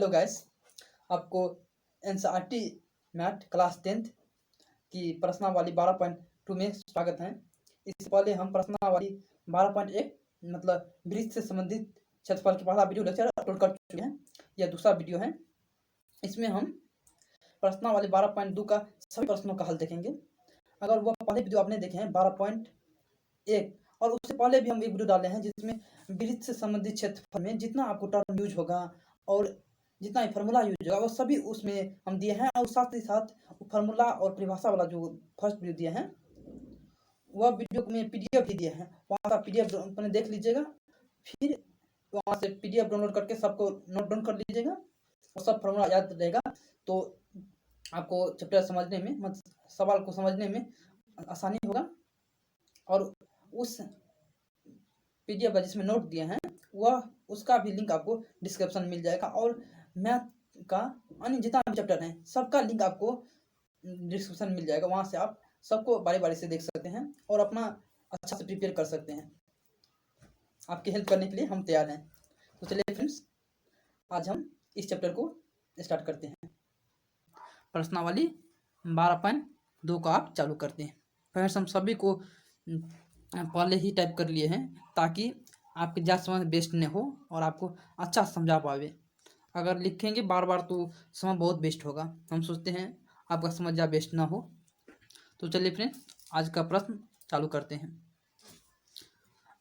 Hello guys, आपको NCERT math class 10th की प्रश्नावली 12.2 में स्वागत है। इससे पहले हम प्रश्नावली 12.1 मतलब वृत्त से संबंधित क्षेत्रफल की पहला वीडियो लेक्चर अपलोड कर चुके हैं। यह दूसरा वीडियो है। इसमें हम प्रश्नावली 12.2 का सभी प्रश्नों का हल देखेंगे। अगर वह पहले वीडियो आपने देखे हैं 12.1 और उससे पहले भी हम एक वीडियो डाले हैं जिसमें वृत्त से संबंधित क्षेत्रफल में जितना आपको टर्म यूज होगा और जितना भी फार्मूला यूज होगा वो सभी उसमें हम दिए हैं, और साथ ही साथ फार्मूला और परिभाषा वाला जो फर्स्ट वीडियो दिए हैं वह वीडियो में पीडीएफ भी दिए हैं। वहाँ का पीडीएफ अपने देख लीजिएगा, फिर वहाँ से पीडीएफ डाउनलोड करके सबको नोट डाउन कर लीजिएगा और सब फार्मूला याद रहेगा तो आपको चैप्टर समझने में मतलब सवाल को समझने में आसानी होगा। और उस पीडीएफ जिसमें नोट दिए हैं वह उसका भी लिंक आपको डिस्क्रिप्शन में मिल जाएगा, और मैथ का अन्य जितना भी चैप्टर है सबका लिंक आपको डिस्क्रिप्शन में मिल जाएगा। वहाँ से आप सबको बारी बारी से देख सकते हैं और अपना अच्छा से प्रिपेयर कर सकते हैं। आपकी हेल्प करने के लिए हम तैयार हैं। तो चलिए फ्रेंड्स, आज हम इस चैप्टर को स्टार्ट करते हैं। प्रश्नावली 12.2 का आप चालू करते हैं। फ्रेंड्स, हम सभी को पहले ही टाइप कर लिए हैं ताकि आपके ज़्यादा समय वेस्ट न हो और आपको अच्छा समझा पावे। अगर लिखेंगे बार बार तो समय बहुत वेस्ट होगा। हम सोचते हैं आपका समय ज़्यादा वेस्ट ना हो। तो चलिए फ्रेंड्स, आज का प्रश्न चालू करते हैं।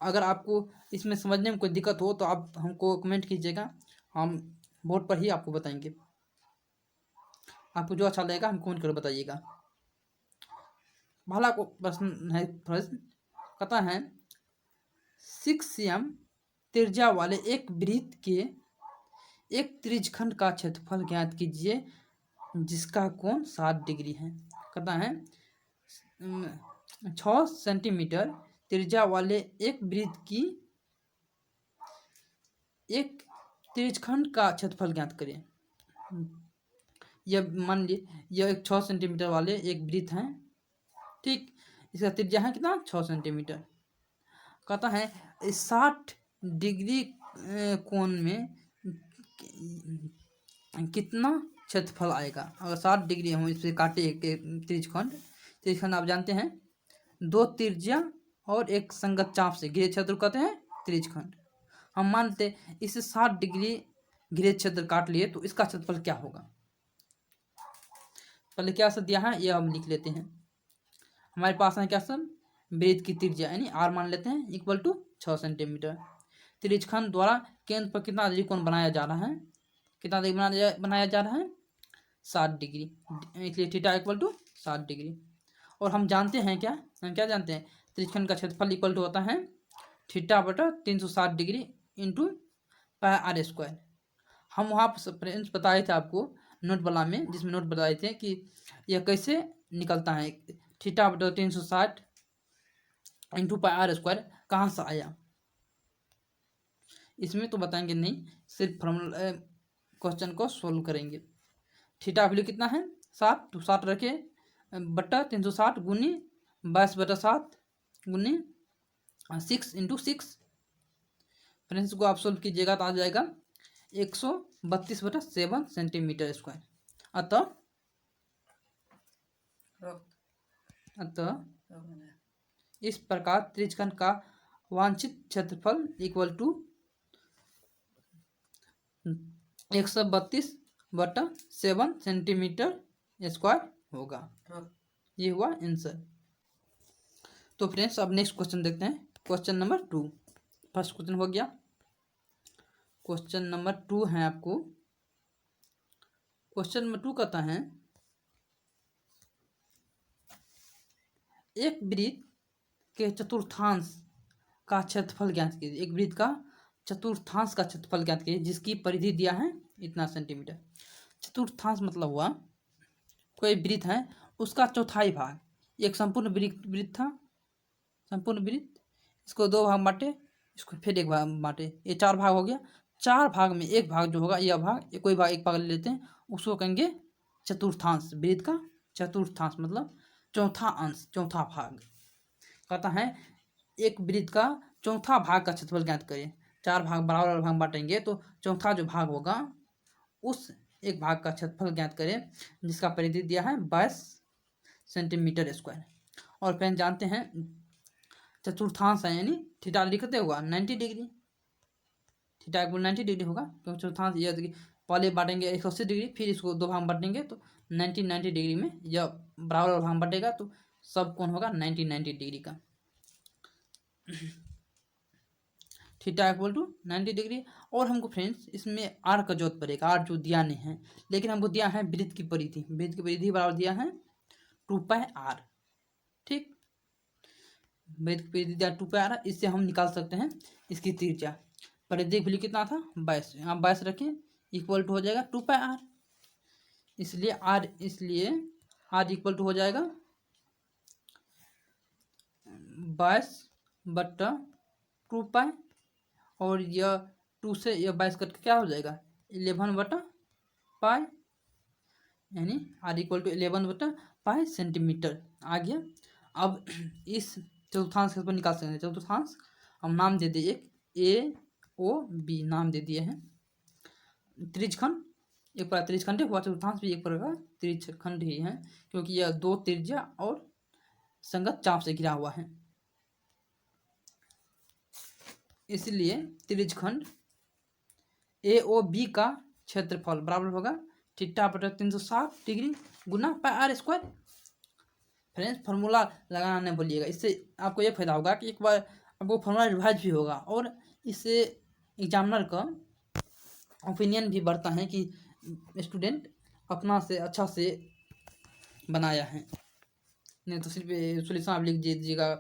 अगर आपको इसमें समझने में कोई दिक्कत हो तो आप हमको कमेंट कीजिएगा, हम बोर्ड पर ही आपको बताएंगे। आपको जो अच्छा लगेगा हम कमेंट कर बताइएगा। पहला को प्रश्न है, प्रश्न कहता है 6 cm त्रिज्या वाले एक वृत्त के एक त्रिज्यखंड का क्षेत्रफल ज्ञात कीजिए जिसका कोण 60 डिग्री है। कहता है 6 सेंटीमीटर त्रिज्या वाले एक वृत्त की एक त्रिज्यखंड का क्षेत्रफल ज्ञात करें। यह मान लीजिए यह एक 6 सेंटीमीटर वाले एक वृत्त है, ठीक। इसका त्रिज्या है कितना, 6 सेंटीमीटर। कहता है 60 डिग्री कोण में कितना क्षेत्रफल आएगा। अगर 60 डिग्री हम इस पर काटे एक त्रिज्यखंड आप जानते हैं दो त्रिज्या और एक संगत चाप से घिरे क्षेत्र कहते हैं त्रिज्यखंड। हम मानते इसे 60 डिग्री घिरे क्षेत्र काट लिए तो इसका क्षेत्रफल क्या होगा। पहले क्या सब दिया है यह हम लिख लेते हैं। हमारे पास है क्या सब, वृत्त की त्रिज्या यानी r मान लेते हैं इक्वल टू 6 सेंटीमीटर। त्रिज्यखंड द्वारा केंद्र पर कितना डिग्री कोण बनाया जा रहा है, कितना डिग्री बनाया जा रहा है, 60 डिग्री, इसलिए थीटा इक्वल टू 60 डिग्री। और हम जानते हैं क्या, हम क्या जानते हैं, त्रिज्यखंड का क्षेत्रफल इक्वल टू होता है थीटा बटा 360 degree into pi r square. हम वहाँ पर बताए थे आपको नोट वाला में, जिसमें नोट बताए थे कि यह कैसे निकलता है, थीटा बटा 360 इंटू पाई आर स्क्वायर कहाँ से आया। इसमें तो बताएंगे नहीं, सिर्फ फॉर्मूला क्वेश्चन को सोल्व करेंगे। थीटा वैल्यू कितना है 60, तो 60 रखे बटा 360 गुनी 22/7 गुनी 6 इंटू 6। फ्रेंड्स को आप सोल्व कीजिएगा तो आ जाएगा 132/7 सेंटीमीटर स्क्वायर। अतः इस प्रकार त्रिज्यखंड का वांछित क्षेत्रफल इक्वल टू 132/7 सेंटीमीटर स्क्वायर होगा। ये हुआ आंसर। तो फ्रेंड्स अब नेक्स्ट क्वेश्चन देखते हैं, क्वेश्चन नंबर 2। फर्स्ट क्वेश्चन हो गया, क्वेश्चन नंबर 2 है आपको। क्वेश्चन नंबर 2 कहता है एक वृत्त के चतुर्थांश का क्षेत्रफल ज्ञात कीजिए। एक वृत्त का चतुर्थांश का क्षेत्रफल ज्ञात कीजिए जिसकी परिधि दिया है इतना सेंटीमीटर। चतुर्थांश मतलब हुआ कोई वृत्त है उसका चौथाई भाग, एक संपूर्ण वृत्त था, संपूर्ण वृत्त, इसको दो भाग बांटे, इसको फिर एक भाग बांटे, ये 4 भाग हो गया। 4 भाग में एक भाग जो होगा यह भाग, कोई भाग एक भाग ले लेते हैं, उसको कहेंगे चतुर्थांश। वृत्त का चतुर्थांश मतलब चौथा अंश, चौथा भाग। कहता है एक वृत्त का चौथा भाग का क्षेत्रफल ज्ञात करें। 4 भाग बराबर भाग बांटेंगे तो चौथा जो भाग होगा उस एक भाग का क्षेत्रफल ज्ञात करें जिसका परिधि दिया है 22 सेंटीमीटर स्क्वायर। और फ्रेंड जानते हैं चतुर्थांश है, यानी थीटा लिखते होगा 90 डिग्री, थीटा इक्वल 90 डिग्री होगा, क्योंकि चतुर्थांश यह देखिए पहले बांटेंगे 180 डिग्री, फिर इसको दो भाग में बांटेंगे तो 90 डिग्री में यह बराबर भाग में बांटेगा, तो सब कोण होगा 90 डिग्री का। Theta equal to 90 degree. और हमको फ्रेंड्स इसमें आर का जरूरत पड़ेगा, आर जो दिया नहीं है, लेकिन हमको दिया है वृत्त की परिधि, वृत्त की परिधि बराबर दिया है 2πr। ठीक, वृत्त की परिधि दिया 2πr, इससे हम निकाल सकते हैं इसकी त्रिज्या। परिधि की वैल्यू कितना था 22, यहाँ 22 रखें, इक्वल टू हो जाएगा 2πr, इसलिए आर इक्वल टू हो जाएगा 22/2π, और यह 2 से यह 22 कट के क्या हो जाएगा 11/π, यानी आर इक्वल टू 11/π सेंटीमीटर आ गया। अब इस चतुर्थांश पर निकाल सकते हैं। चतुर्थांश हम नाम दे दिए, एक AOB नाम दे दिए हैं। त्रिज्यखंड एक प्रकार त्रिज्यखंड हुआ, चतुर्थांश भी एक प्रकार त्रिज्यखंड ही है, क्योंकि यह दो त्रिज्या और संगत चाप से घिरा हुआ है, इसलिए त्रिज्यखंड AOB का क्षेत्रफल बराबर होगा थीटा बटा 360 डिग्री गुना πr स्क्वायर। फ्रेंड्स फार्मूला लगाना नहीं बोलिएगा, इससे आपको ये फायदा होगा कि एक बार आपको फार्मूला रिवाइज भी होगा, और इससे एग्जामिनर का ओपिनियन भी बढ़ता है कि स्टूडेंट अपना से अच्छा से बनाया है, नहीं तो सिर्फ सोल्यूशन आप लिख दीजिएगा,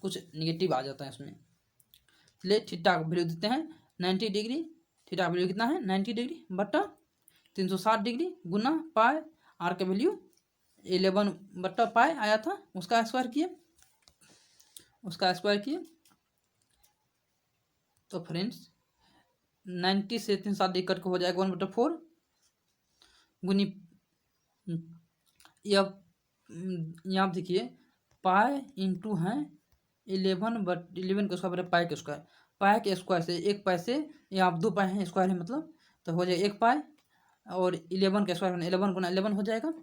कुछ निगेटिव आ जाता है इसमें। इसलिए थीटा का वैल्यू देते हैं 90 डिग्री, थीटा का वैल्यू कितना है 90 डिग्री बटा 360 डिग्री गुना पाई, आर का वैल्यू 11/π आया था, उसका स्क्वायर किए, तो फ्रेंड्स 90 से 360 डिग्री कट के हो जाएगा 1/4 गुनी, यहाँ देखिए पाई इंटू है 11 के स्क्वायर पाई के स्क्वायर, पाई के स्क्वायर से एक पाई से यहाँ 2 पाई है, स्क्वायर है मतलब, तो हो जाएगा 1 पाई, और 11 के स्क्वायर 11 गुना 11 हो जाएगा।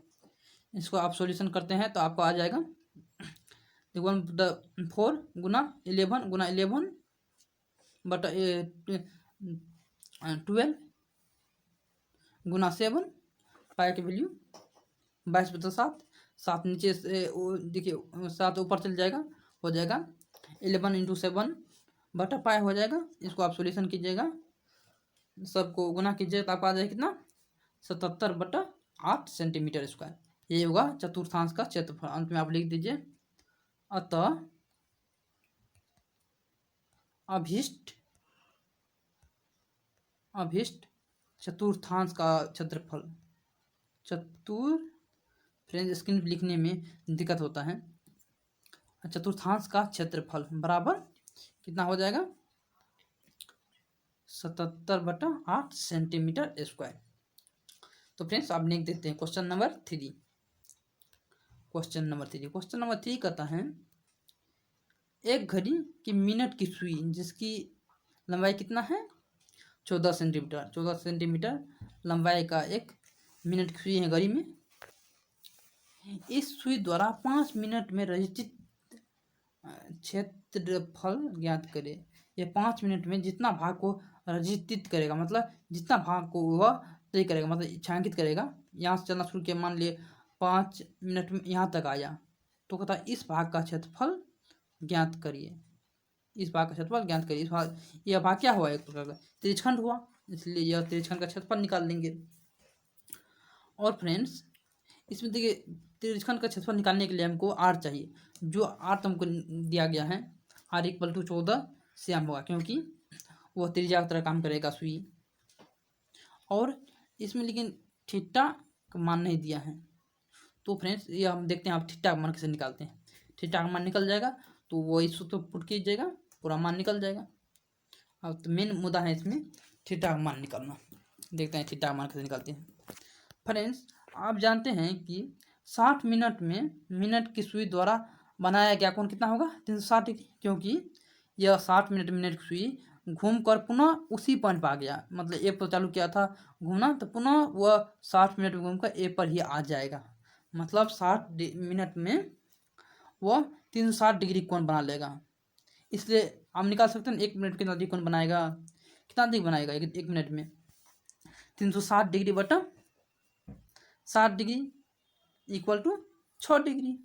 इसको आप सॉल्यूशन करते हैं तो आपको आ जाएगा 1/4 गुना 11 गुना 11 बटा 12 गुना 7, पाई की वैल्यू 22/7, 7 नीचे से देखिए 7 ऊपर चल जाएगा, हो जाएगा 11 × 7 बटा पाई हो जाएगा। इसको आप सॉल्यूशन कीजिएगा, सबको गुना कीजिएगा तो आपको आ जाएगा कितना 77/8 सेंटीमीटर स्क्वायर। ये होगा चतुर्थांश का क्षेत्रफल। अंत में आप लिख दीजिए, अतः अभिष्ट चतुर्थांश का क्षेत्रफल, फ्रेंड्स स्क्रीन लिखने में दिक्कत होता है, चतुर्थांश का क्षेत्रफल बराबर कितना हो जाएगा 77/8 सेंटीमीटर स्क्वायर। तो फ्रेंड्स आप लिख देते हैं क्वेश्चन नंबर 3। क्वेश्चन नंबर 3 कहता है, एक घड़ी की मिनट की सुई जिसकी लंबाई कितना है 14 सेंटीमीटर लंबाई का एक मिनट की सुई है घड़ी में, इस सुई द्वारा 5 मिनट में रचित क्षेत्रफल ज्ञात करे। यह 5 मिनट में जितना भाग को रचित करेगा, मतलब जितना भाग को वह तय करेगा, मतलब छायांकित करेगा, यहाँ से चलना शुरू किया, मान लिए 5 मिनट में यहाँ तक आया, तो कहता है इस भाग का क्षेत्रफल ज्ञात करिए, इस भाग का क्षेत्रफल ज्ञात करिए। इस भाग, यह भाग क्या हुआ एक प्रकार का त्रिज्यखंड हुआ, इसलिए यह त्रिज्यखंड का क्षेत्रफल निकाल लेंगे। और फ्रेंड्स इसमें देखिए त्रिज्यखंड का क्षेत्रफल निकालने के लिए हमको आर चाहिए, जो आर तो हमको दिया गया है, आर इक्वल टू 14 सेम होगा, क्योंकि वह त्रिज्या की तरह काम करेगा सुई। और इसमें लेकिन थीटा का मान नहीं दिया है, तो फ्रेंड्स ये हम देखते हैं आप थीटा का मान कैसे निकालते हैं। थीटा का मान निकल जाएगा तो वही सूत्र पुट कीजिएगा, पूरा मान निकल जाएगा। अब तो मेन मुद्दा है इसमें थीटा का मान निकालना, देखते हैं थीटा का मान कैसे निकालते हैं। फ्रेंड्स आप जानते हैं कि 60 मिनट में मिनट की सुई द्वारा बनाया गया कोण कितना होगा 360 डिग्री, क्योंकि यह 60 मिनट की सुई घूमकर पुनः उसी पॉइंट पर आ गया, मतलब ए पर चालू किया था घूमना, तो पुनः वह 60 मिनट में घूमकर ए पर ही आ जाएगा। मतलब 60 मिनट में वह 360 डिग्री कोण बना लेगा। इसलिए हम निकाल सकते हैं 1 मिनट कितना डिग्री कोण बनाएगा, कितना डिग्री बनाएगा 1 मिनट में 360 डिग्री बटा 60 degree equal to 6 degree.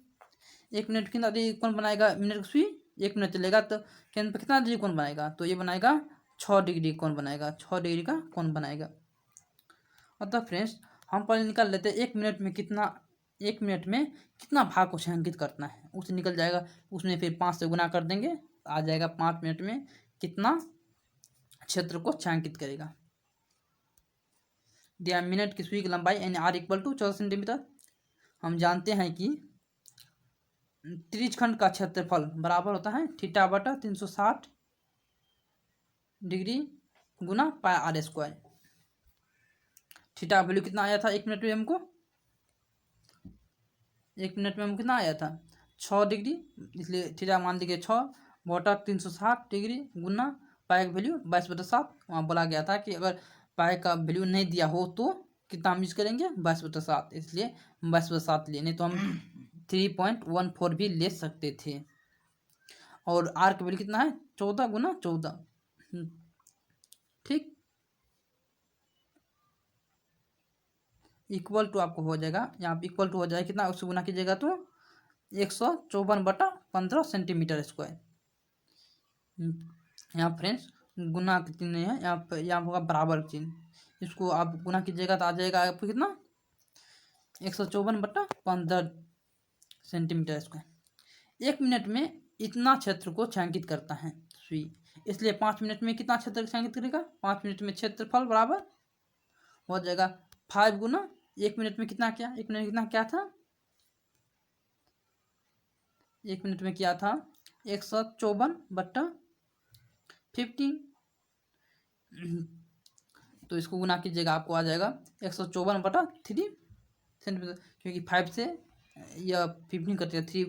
1 minute कितना डिग्री कोण बनाएगा, मिनट की सुई 1 मिनट चलेगा तो केंद्र पर कितना डिग्री कोण बनाएगा, तो ये बनाएगा 6 डिग्री कोण बनाएगा, 6 डिग्री का कोण बनाएगा। अतः फ्रेंड्स हम पहले निकाल लेते हैं 1 मिनट में कितना भाग को छायांकित करना है, उसे निकल जाएगा। उसमें फिर 5 से गुना कर देंगे, आ जाएगा 5 मिनट में कितना क्षेत्र को छायांकित करेगा। दिया मिनट की सुई की लंबाई यानी r इक्वल टू 14 सेंटीमीटर। हम जानते हैं कि त्रिज्यखंड का क्षेत्रफल बराबर होता है थीटा बटा 360 डिग्री गुना पाई r स्क्वायर। थीटा वैल्यू कितना आया था 1 मिनट में हमको, 1 मिनट में हमको कितना आया था 6 डिग्री, इसलिए थीटा मान लीजिए 6 बटा 360 डिग्री गुना पाई का वैल्यू 22/7। वहाँ बोला गया था कि अगर पाई का वैल्यू नहीं दिया हो तो कितना हम यूज करेंगे 22/7, इसलिए 22/7 लिए, नहीं तो हम 3.14 भी ले सकते थे। और आर का वैल्यू कितना है 14 गुना 14, ठीक, इक्वल टू आपको हो जाएगा, यहाँ पे इक्वल टू हो जाएगा कितना, उससे गुना कीजिएगा तो 154/15 सेंटीमीटर स्क्वायर। यहाँ फ्रेंड्स गुना का चिन्ह है, यहाँ होगा बराबर चिन्ह, इसको आप गुना कीजिएगा तो आ जाएगा आपको कितना 154/15 सेंटीमीटर स्क्वायर। 1 मिनट में इतना क्षेत्र को छायांकित करता है सुई, इसलिए 5 मिनट में कितना क्षेत्र छायांकित करेगा, 5 मिनट में क्षेत्रफल बराबर हो जाएगा 5 गुना 1 मिनट में कितना क्या, 1 मिनट में कितना क्या था, 1 मिनट में क्या था 154/15, तो इसको गुना कीजिएगा आपको आ जाएगा 154/3 सेंटीमीटर, क्योंकि 5 से यह 15 कटेगा 3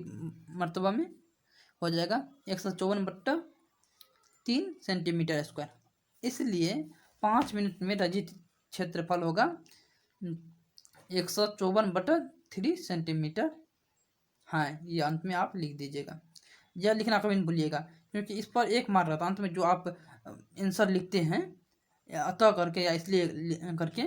मरतबा में हो जाएगा 154/3 सेंटीमीटर स्क्वायर। इसलिए 5 मिनट में रचित क्षेत्रफल होगा 154/3 सेंटीमीटर। हाँ, ये अंत में आप लिख दीजिएगा, यह लिखना कभी नहीं भूलिएगा, क्योंकि इस पर 1 मार्क रहता है। अंत में जो आप आंसर लिखते हैं अतः करके या इसलिए करके,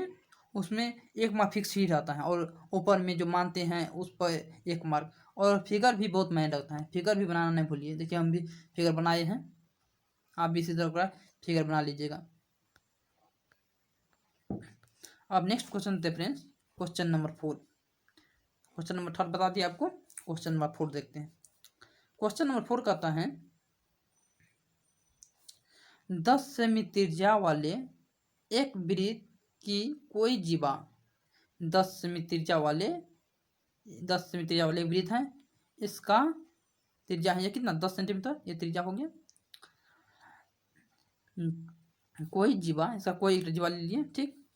उसमें 1 मार्क फिक्स ही रहता है, और ऊपर में जो मानते हैं उस पर 1 मार्क। और फिगर भी बहुत मायने रखता है, फिगर भी बनाना नहीं भूलिए। देखिए हम भी फिगर बनाए हैं, आप भी इसी तरह फिगर बना लीजिएगा। अब नेक्स्ट क्वेश्चन देते friends, question number 4। Question number 3 बता दिया आपको, क्वेश्चन नंबर 4 देखते हैं। क्वेश्चन नंबर 4 कहता है 10 सेमी त्रिज्या वाले एक वृत्त की कोई जीवा, 10 सेमी त्रिज्या वाले वृत्त है, इसका त्रिज्या है ये कितना 10 सेंटीमीटर, ये त्रिज्या हो गया। कोई जीवा, इसका कोई जीवा ले लिए, ठीक,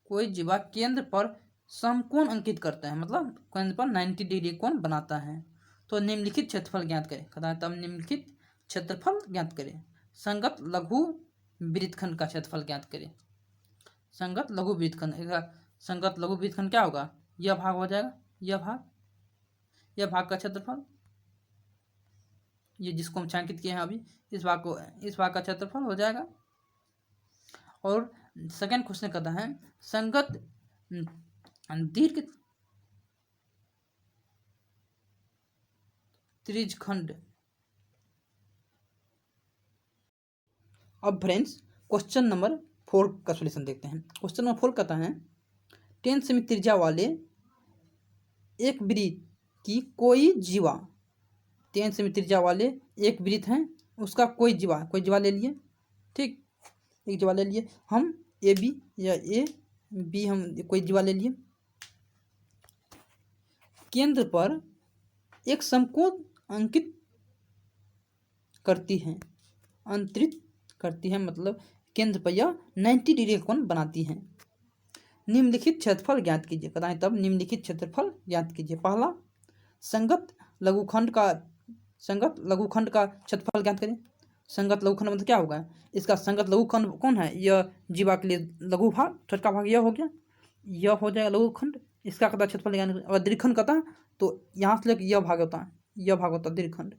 कोई जीवा केंद्र पर समकोण अंकित करता है, मतलब केंद्र पर 90 डिग्री कोण बनाता है, तो निम्नलिखित क्षेत्रफल ज्ञात करें। कहता है तब निम्नलिखित क्षेत्रफल ज्ञात करें। संगत लघु वृत्तखंड का क्षेत्रफल ज्ञात करें। संगत लघु वृत्तखंड, संगत लघु वृत्तखंड क्या होगा, यह भाग हो जाएगा, यह भाग का क्षेत्रफल, ये जिसको हम छायांकित किए हैं अभी, इस भाग का क्षेत्रफल हो जाएगा। और सेकंड क्वेश्चन कहता है संगत दीर्घ त्रिज्यखंड। अब फ्रेंड्स क्वेश्चन नंबर 4 का सॉल्यूशन देखते हैं। क्वेश्चन नंबर 4 कहता है 10 सेमी त्रिज्या वाले एक वृत्त की कोई जीवा, 10 सेमी त्रिज्या वाले एक वृत्त है, उसका कोई जीवा ले लिए, ठीक, एक जीवा ले लिए हम, ए बी या ए बी, हम कोई जीवा ले लिए, केंद्र पर एक समकोण अंकित करती है, अंतरित करती है, मतलब केंद्र पर यह 90 डिग्री कोण बनाती है। निम्नलिखित क्षेत्रफल ज्ञात कीजिए, बताएं तब निम्नलिखित क्षेत्रफल ज्ञात कीजिए। पहला, संगत लघुखंड का क्षेत्रफल ज्ञात करें। संगत लघुखंड मतलब क्या होगा, इसका संगत लघुखंड कौन है, यह जीवा के लिए लघु भाग, छोटका भाग यह हो गया, यह हो जाएगा लघुखंड। इसका कहता क्षेत्रफल निकालने, अगर दीर्घखंड कहता तो यहाँ से लेकर यह भाग होता है, यह भाग होता है दीर्घखंड।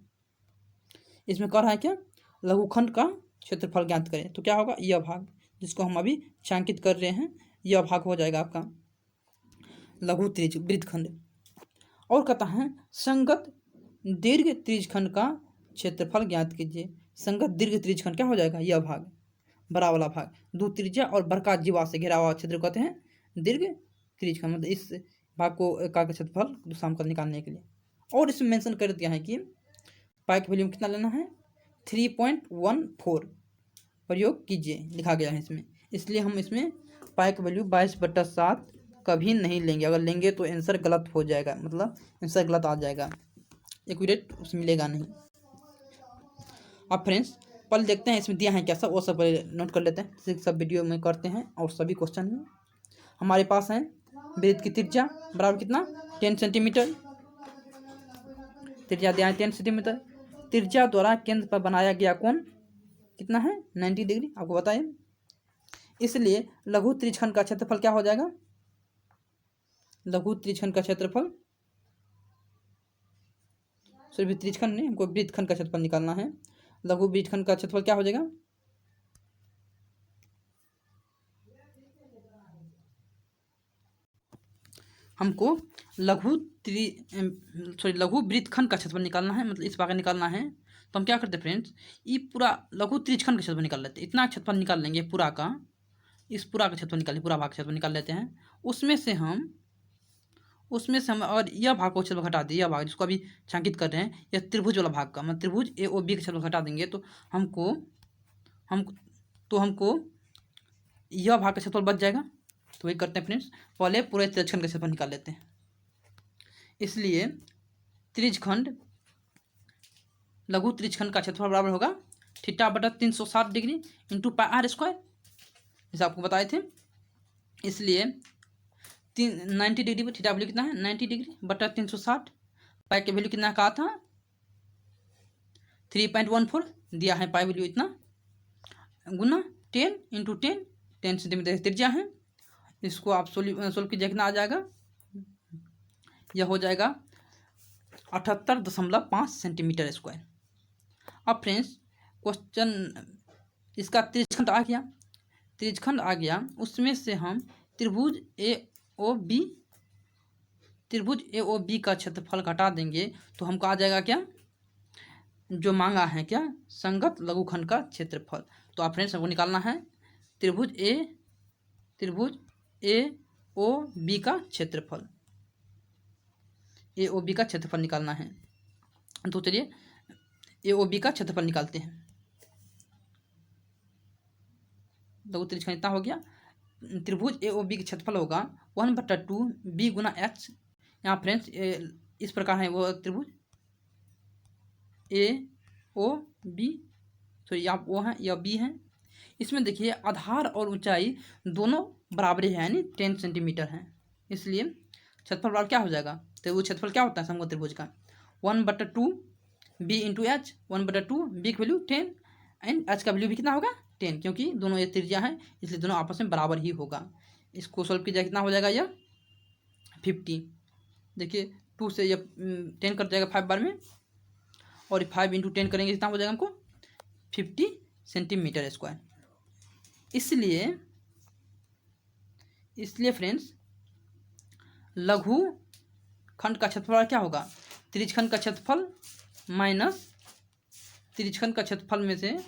इसमें कह रहा है क्या, लघुखंड का क्षेत्रफल ज्ञात करें, तो क्या होगा, यह भाग जिसको हम अभी छांकित कर रहे हैं, यह भाग हो जाएगा आपका लघु त्रिज वृत्तखंड। और कहता है संगत दीर्घ त्रिज्यखंड का क्षेत्रफल ज्ञात कीजिए। संगत दीर्घ त्रिज्यखंड क्या हो जाएगा, यह भाग, बड़ा वाला भाग, दो त्रिज्या और बड़का जीवा से घिरा हुआ क्षेत्र कहते हैं दीर्घ त्रिज्यखंड। मतलब इस भाग को का क्षेत्रफल सामकर निकालने के लिए। और इसमें मेंशन कर दिया है कि पाई का वैल्यू कितना लेना है, 3.14 प्रयोग कीजिए, लिखा गया है इसमें। इसलिए हम इसमें पाई का वैल्यू 22/7 कभी नहीं लेंगे, अगर लेंगे तो आंसर गलत हो जाएगा, मतलब आंसर गलत आ जाएगा, एक्यूरेट उसमें मिलेगा नहीं। अब फ्रेंड्स पहले देखते हैं इसमें दिया है क्या सब, वो सब नोट कर लेते हैं, सब वीडियो में करते हैं। और सभी क्वेश्चन में हमारे पास है वृत्त की त्रिज्या बराबर कितना, 10 सेंटीमीटर, त्रिज्या दिया है 10 सेंटीमीटर। त्रिज्या द्वारा केंद्र पर बनाया गया कोण कितना है, 90 डिग्री, आपको बताइए। इसलिए लघु त्रिज्यखंड का क्षेत्रफल क्या हो जाएगा, लघु त्रिज्यखंड का क्षेत्रफल, सिर्फ त्रिज्यखंड नहीं, हमको वृत्तखंड का क्षेत्रफल निकालना है। लघु वृत्तखंड का क्षेत्रफल क्या हो जाएगा, हमको लघु वृत्तखंड का क्षेत्रफल निकालना है, मतलब इस भाग का निकालना है। तो हम क्या करते हैं फ्रेंड्स, ये पूरा लघु त्रिज्यखंड का क्षेत्रफल निकाल लेते हैं, इतना क्षेत्रफल निकाल लेंगे पूरा का, इस पूरा का क्षेत्रफल निकाल, पूरा भाग का क्षेत्रफल निकाल लेते हैं। उसमें से हम और यह भाग को क्षेत्रफल घटा दिए, यह भाग जिसको अभी छांकित कर रहे हैं, यह त्रिभुज वाला भाग का, मतलब त्रिभुज ए ओ बी का क्षेत्रफल घटा देंगे तो हमको यह भाग का क्षेत्रफल बच जाएगा। तो वही करते हैं फ्रेंड्स, पहले पूरे त्रिज्यखंड का क्षेत्रफल निकाल लेते हैं। इसलिए त्रिज्यखंड, लघु त्रिज्यखंड का क्षेत्रफल बराबर होगा θ/360 डिग्री इंटू πr², जैसे आपको बताए थे। इसलिए 90 डिग्री पर थीटा वैल्यू कितना है, 90 डिग्री बटा 360, पाई की वैल्यू कितना कहा था, 3.14 दिया है, पाई वैल्यू इतना गुना 10 इंटू 10 सेंटीमीटर त्रिज्या है। इसको आप सोल्व कीजिए, कितना आ जाएगा, यह हो जाएगा 78.5 सेंटीमीटर स्क्वायर। अब फ्रेंड्स क्वेश्चन, इसका त्रिज्यखंड आ गया, उसमें से हम त्रिभुज ए ओ बी का क्षेत्रफल घटा देंगे तो हमको आ जाएगा क्या, जो मांगा है क्या, संगत लघुखंड का क्षेत्रफल। तो आप फ्रेंड्स हमको निकालना है त्रिभुज ए ओ बी का क्षेत्रफल, ए ओ बी का क्षेत्रफल निकालना है। तो चलिए ए ओ बी का क्षेत्रफल निकालते हैं। लघु त्रिज्यखंड इतना हो गया, त्रिभुज ए ओ बी का क्षेत्रफल होगा 1/2 बी गुना एच। यहाँ फ्रेंड्स इस प्रकार है वो त्रिभुज ए ओ बी, तो यहाँ ओ है, यह बी है। इसमें देखिए आधार और ऊंचाई दोनों बराबरी है, यानी 10 सेंटीमीटर है। इसलिए क्षेत्रफल बराबर क्या हो जाएगा, तो वो क्षेत्रफल क्या होता है समकोण त्रिभुज का, 1/2 बी इंटू एच, 1/2 बी की वैल्यू 10 एंड एच का वैल्यू भी कितना होगा 10, क्योंकि दोनों ये त्रिज्या है इसलिए दोनों आपस में बराबर ही होगा। इसको सोल्व किया जाए, कितना हो जाएगा यह 50। देखिए 2 से यह 10 कट जाएगा 5 बार में, और 5 इंटू 10 करेंगे कितना हो जाएगा हमको 50 सेंटीमीटर स्क्वायर। इसलिए फ्रेंड्स लघु खंड का क्षेत्रफल क्या होगा, त्रिज्यखंड का क्षेत्रफल माइनस त्रिज्यखंड का क्षेत्रफल में से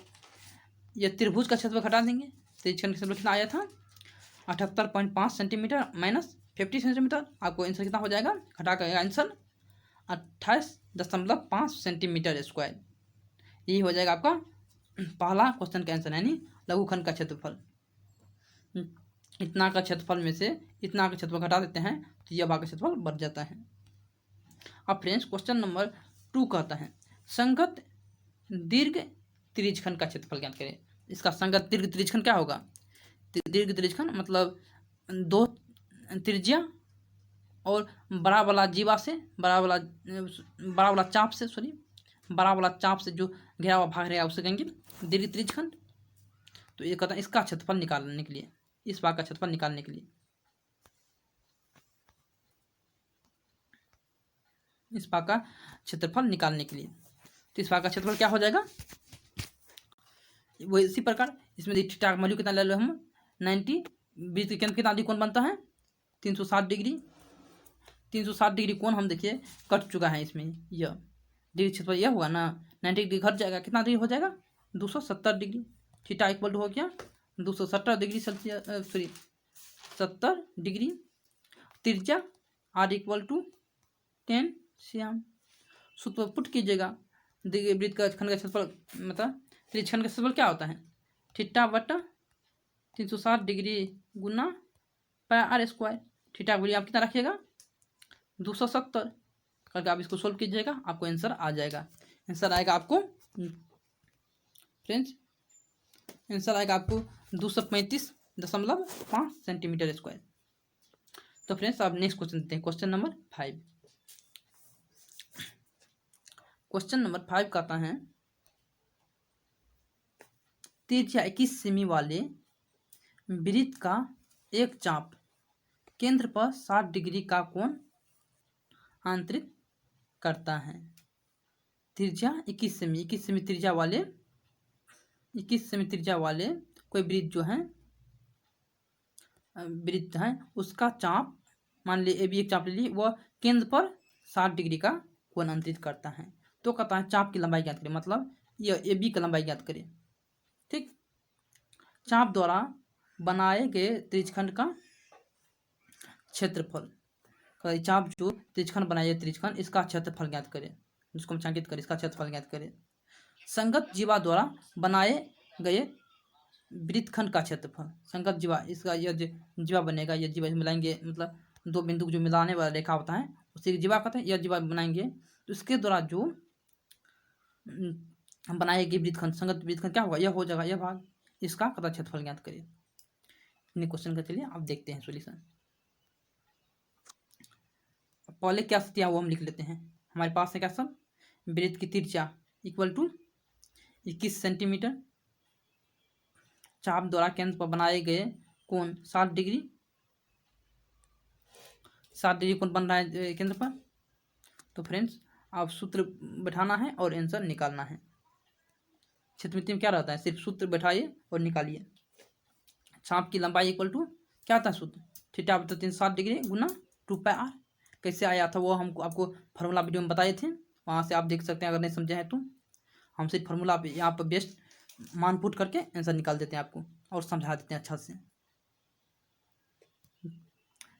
यह त्रिभुज का क्षेत्रफल घटा देंगे। त्रिज्यखंड का क्षेत्रफल कितना आया था 78.5 सेंटीमीटर माइनस 50 सेंटीमीटर, आपको आंसर कितना हो जाएगा, घटा कर आंसर 28.5 सेंटीमीटर स्क्वायर। यही हो जाएगा आपका पहला क्वेश्चन का आंसर, यानी लघुखंड का क्षेत्रफल। इतना का क्षेत्रफल में से इतना का क्षेत्रफल घटा देते हैं तो यह भाग का क्षेत्रफल बढ़ जाता है। अब फ्रेंड्स क्वेश्चन नंबर 2 कहता है संगत दीर्घ त्रिज्यखंड का क्षेत्रफल ज्ञात करें। इसका संगत दीर्घ त्रिज्यखंड क्या होगा, दीर्घ त्रिज्यखंड मतलब दो त्रिज्या और बड़ा वाला जीवा से, बड़ा वाला चाप से जो घेरा हुआ भाग रहेगा उसे कहेंगे दीर्घ त्रिज्यखंड। तो ये कहता है इसका क्षेत्रफल निकालने के लिए, इस भाग का क्षेत्रफल निकालने के लिए, इस भाग का क्षेत्रफल निकालने के लिए, तो इस भाग का क्षेत्रफल क्या हो जाएगा, वो इसी प्रकार इसमें थीटा का वैल्यू कितना ले लो हम 90, वृत्त के केंद्र कितना डिग्री कोण बनता है 360 डिग्री, 360 डिग्री कोण हम देखिए कट चुका है इसमें, यह डिग्री क्षेत्रफल यह हुआ ना 90 डिग्री घट जाएगा, कितना डिग्री हो जाएगा 270 डिग्री। थीटा इक्वल टू हो गया 270 डिग्री सेल्सियस, सॉरी 70 डिग्री। त्रिज्या आर इक्वल टू 10 cm। सूत्र पुट कीजिएगा, देखिए वृत्त का खंड का क्षेत्रफल मतलब त्रिज्यखंड का क्षेत्रफल क्या होता है थीटा बटा 360 डिग्री गुना पाई आर स्क्वायर। थीटा का वैल्यू आप कितना रखिएगा 270 करके आप इसको सोल्व कीजिएगा, आपको आंसर आ जाएगा। आंसर आएगा आपको फ्रेंड्स, आंसर आएगा आपको 235.5 सेंटीमीटर स्क्वायर। तो फ्रेंड्स आप नेक्स्ट क्वेश्चन देते हैं, क्वेश्चन नंबर 5। क्वेश्चन नंबर 5 कहता है त्रिज्या 21 सेमी वाले वृत्त का एक चाप केंद्र पर 60 डिग्री का कोण आंतरित करता है। त्रिज्या 21 सेमी त्रिज्या वाले 21 सेमी त्रिज्या वाले कोई वृत्त जो है वृत्त है उसका चाप मान ली ए बी एक चाप ले ली, वह केंद्र पर 60 डिग्री का कोण अंतरित करता है। तो कहता है चाप की लंबाई ज्ञात करें, मतलब यह ए बी की लंबाई ज्ञात करें। ठीक, चाप द्वारा बनाए गए त्रिज्यखंड का क्षेत्रफल, चाप जो त्रिज्यखंड बनाए त्रिज्यखंड इसका क्षेत्रफल ज्ञात करें, जिसको हम अंकित करें, इसका क्षेत्रफल ज्ञात करें। संगत जीवा द्वारा बनाए गए वृत्तखंड का क्षेत्रफल, संगत जीवा इसका यह जीवा बनेगा, यह जीवा मिलाएंगे, मतलब दो बिंदु को जो मिलाने वाला रेखा होता है उसी जीवा कहते हैं, यह जीवा बनाएंगे तो इसके द्वारा जो हम बनाएगी वृत्तखंड संगत वृत्तखंड क्या होगा, यह हो जाएगा यह भाग, इसका कथा क्षेत्रफल ज्ञात करिए। इन क्वेश्चन का चलिए आप देखते हैं सॉल्यूशन। पहले क्या स्थिति है वो हम लिख लेते हैं। हमारे पास है क्या सब, वृत्त की त्रिज्या इक्वल टू 21 सेंटीमीटर, चाप द्वारा केंद्र पर बनाए गए कोण 60 डिग्री, 60 डिग्री कोण बन रहा है केंद्र पर। तो फ्रेंड्स आप सूत्र बैठाना है और आंसर निकालना है। क्षेत्रमिति में क्या रहता है, सिर्फ सूत्र बैठाइए और निकालिए। चाप की लंबाई इक्वल टू क्या आता है सूत्र, थीटा बटा 360 डिग्री गुना 2 पाई आर। कैसे आया था वो हमको आपको फार्मूला वीडियो में बताए थे, वहाँ से आप देख सकते हैं अगर नहीं समझे हैं तो। हम सिर्फ फार्मूला यहाँ पर बेस्ट मान पुट करके आंसर निकाल देते हैं आपको और समझा देते हैं अच्छा से।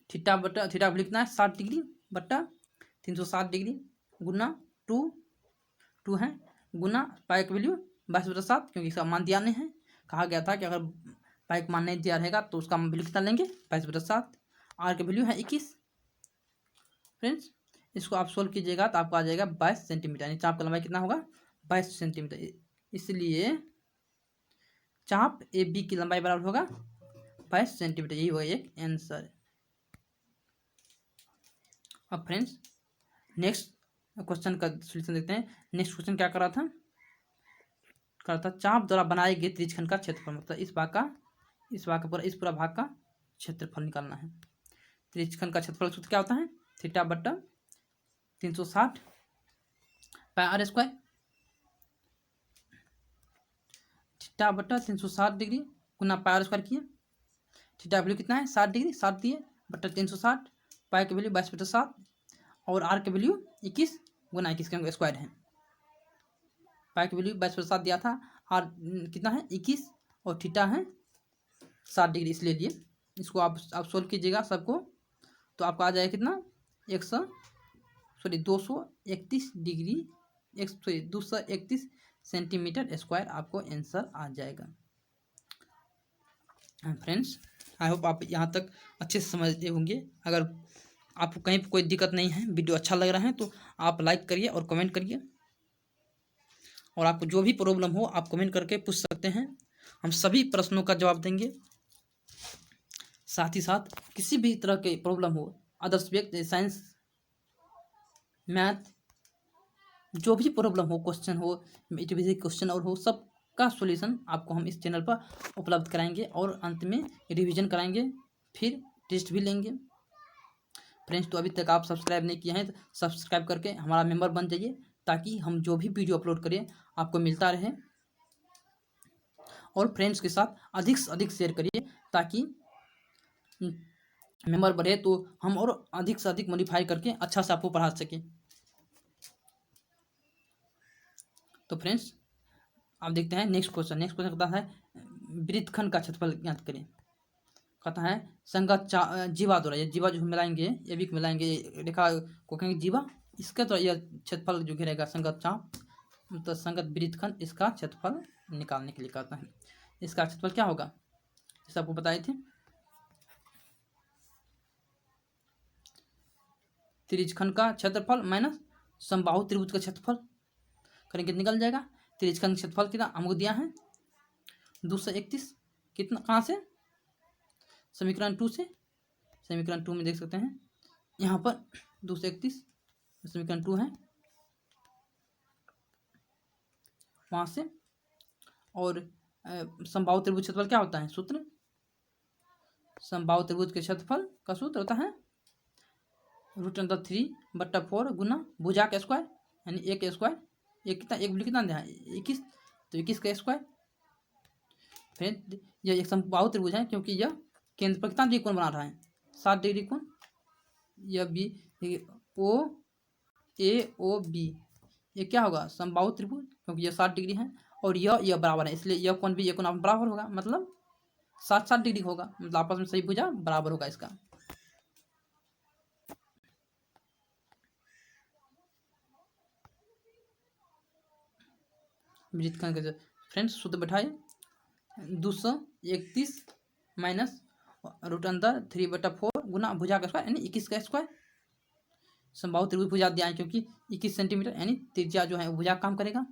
थीटा वैल्यू कितना है 60 डिग्री बटा 360 डिग्री गुना 2 है गुना पाई का वैल्यू 22/7, क्योंकि इसका मान दिया नहीं है। कहा गया था कि अगर पाई का मान नहीं दिया रहेगा तो उसका वैल्यू कितना लेंगे 22/7। आर का वैल्यू है 21। फ्रेंड्स इसको आप सोल्व कीजिएगा तो आपको आ जाएगा 22 सेंटीमीटर, यानी चाप का लंबाई कितना होगा 22 सेंटीमीटर। इसलिए चाप ए बी की लंबाई बराबर होगा 22 सेंटीमीटर, यही होगा एक आंसर। अब फ्रेंड्स नेक्स्ट क्वेश्चन का सॉल्यूशन देखते हैं। नेक्स्ट क्वेश्चन क्या कर रहा था, चाप द्वारा बनाए गए त्रिज्यखंड का क्षेत्रफल, मतलब इस भाग का इस पूरा भाग का क्षेत्रफल निकालना है। त्रिज्यखंड का क्षेत्रफल सूत्र क्या होता है, थीटा बटा 360 पाई आर स्क्वायर, थीटा बटा 360 डिग्री गुना पाई आर स्क्वायर किए। थीटा वैल्यू कितना है 60 डिग्री, 60 दिए बटा 360, पाई की वैल्यू 22/7 और आर की वैल्यू 21 गुना 21 का स्क्वायर है। पाई की वैल्यू 22/7 दिया था, आर कितना है 21 और थीटा है 60 डिग्री, इसलिए लिए। इसको आप सोल्व कीजिएगा सबको तो आपको आ जाएगा कितना 231 डिग्री 231 सेंटीमीटर स्क्वायर आपको आंसर आ जाएगा। फ्रेंड्स आई होप आप यहाँ तक अच्छे से समझते होंगे। अगर आपको कहीं कोई दिक्कत नहीं है, वीडियो अच्छा लग रहा है तो आप लाइक करिए और कमेंट करिए, और आपको जो भी प्रॉब्लम हो आप कमेंट करके पूछ सकते हैं, हम सभी प्रश्नों का जवाब देंगे। साथ ही साथ किसी भी तरह के प्रॉब्लम हो, अदर सब्जेक्ट साइंस, मैथ, जो भी प्रॉब्लम हो, क्वेश्चन हो, बेसिक क्वेश्चन और हो, सब का सॉल्यूशन आपको हम इस चैनल पर उपलब्ध कराएंगे और अंत में रिवीजन कराएंगे, फिर टेस्ट भी लेंगे। फ्रेंड्स, तो अभी तक आप सब्सक्राइब नहीं किए हैं तो सब्सक्राइब करके हमारा मेंबर बन जाइए, ताकि हम जो भी वीडियो अपलोड करें आपको मिलता रहे। और फ्रेंड्स के साथ अधिक से अधिक शेयर करिए, ताकि मेंबर बढ़े तो हम और अधिक से अधिक मॉडिफाई करके अच्छा से आपको पढ़ा सकें। तो फ्रेंड्स, आप देखते हैं नेक्स्ट क्वेश्चन कहता है वृत्तखंड का क्षेत्रफल ज्ञात करें। कहता है संगत जीवा द्वारा, ये जीवा जो मिलाएंगे, ये भी मिलाएंगे, रेखा को कहेंगे जीवा, इसके तो यह क्षेत्रफल जो घेरेगा संगत चाप, मतलब संगत वृत्तखंड, इसका क्षेत्रफल निकालने के लिए कहता है। इसका क्षेत्रफल क्या होगा, जैसे आपको बताए थे, त्रिज्यखंड का क्षेत्रफल माइनस समबाहु त्रिभुज का क्षेत्रफल करेंगे, निकल जाएगा। त्रिज्यखंड क्षेत्रफल कितना हमको दिया है 231, कितना कहाँ से, समीकरण 2 से, समीकरण 2 में देख सकते हैं, यहाँ पर 231 समीकरण 2 है, वहाँ से। और समबाहु त्रिभुज क्षेत्रफल क्या होता है, सूत्र, समबाहु त्रिभुज के क्षेत्रफल का सूत्र होता है √3/4 गुना भुजा का स्क्वायर, यानी एक स्क्वायर, एक कितना, एक कितना दिया है 21, तो 21 का स्क्वायर। फिर यह एक समबाहु त्रिभुज है, क्योंकि यह केंद्र पर कितना डिग्री कोण बना रहा है, 60 डिग्री कोण। यह बी ओ ए ओ बी, ये क्या होगा, समबाहु त्रिभुज, क्योंकि यह 60 डिग्री है और यह बराबर है, इसलिए यह कोण भी यह कोण बराबर होगा, मतलब 60 डिग्री होगा, मतलब आपस में सही भुजा बराबर होगा इसका। वृत्तखंड का फ्रेंड्स सूत्र बैठाए 231 माइनस √3/4 गुना भुजा का स्क्वायर, यानी 21 का स्क्वायर। समबाहु त्रिभुज भुजा दिया है, क्योंकि 21 सेंटीमीटर, यानी त्रिज्या जो है वो भुजा काम करेगा।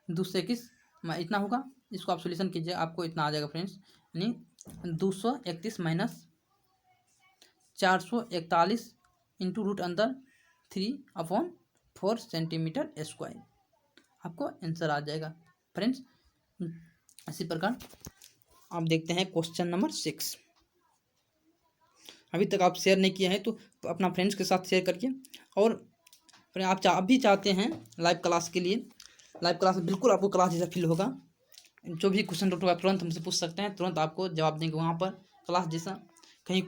221 इतना होगा, इसको आप सोल्यूशन कीजिए, आपको इतना आ जाएगा फ्रेंड्स, यानी 231 माइनस 441 इंटू √3/4 सेंटीमीटर स्क्वायर, आपको आंसर आ जाएगा। फ्रेंड्स, इसी प्रकार आप देखते हैं क्वेश्चन नंबर 6। अभी तक आप शेयर नहीं किए हैं तो अपना फ्रेंड्स के साथ शेयर करिए। और आप भी चाहते हैं लाइव क्लास के लिए, लाइव क्लास में बिल्कुल आपको क्लास जैसा फील होगा, जो भी क्वेश्चन होगा तुरंत हमसे पूछ सकते हैं, तुरंत आपको जवाब देंगे वहाँ पर, क्लास जैसा। कहीं